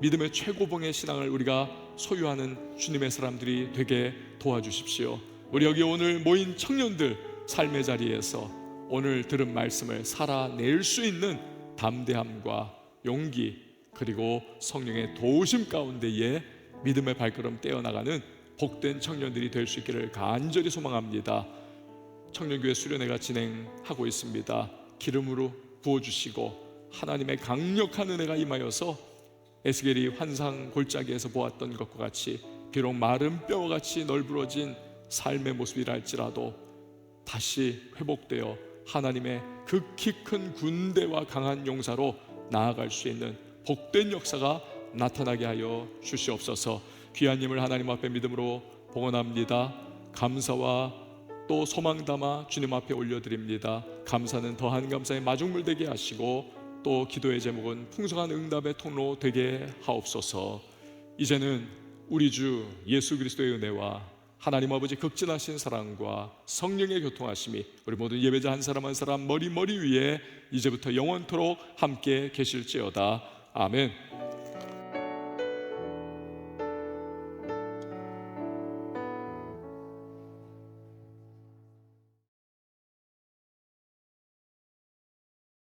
믿음의 최고봉의 신앙을 우리가 소유하는 주님의 사람들이 되게 도와주십시오. 우리 여기 오늘 모인 청년들 삶의 자리에서 오늘 들은 말씀을 살아낼 수 있는 담대함과 용기, 그리고 성령의 도우심 가운데에 믿음의 발걸음 떼어나가는 복된 청년들이 될 수 있기를 간절히 소망합니다. 청년교회 수련회가 진행하고 있습니다. 기름으로 부어주시고 하나님의 강력한 은혜가 임하여서 에스겔이 환상 골짜기에서 보았던 것과 같이 비록 마른 뼈와 같이 널브러진 삶의 모습이라 할지라도 다시 회복되어 하나님의 극히 큰 군대와 강한 용사로 나아갈 수 있는 복된 역사가 나타나게 하여 주시옵소서. 귀한 님을 하나님 앞에 믿음으로 봉헌합니다. 감사와 또 소망 담아 주님 앞에 올려드립니다. 감사는 더한 감사의 마중물 되게 하시고 또 기도의 제목은 풍성한 응답의 통로 되게 하옵소서. 이제는 우리 주 예수 그리스도의 은혜와 하나님 아버지 극진하신 사랑과 성령의 교통하심이 우리 모든 예배자 한 사람 한 사람 머리 위에 이제부터 영원토록 함께 계실지어다. 아멘.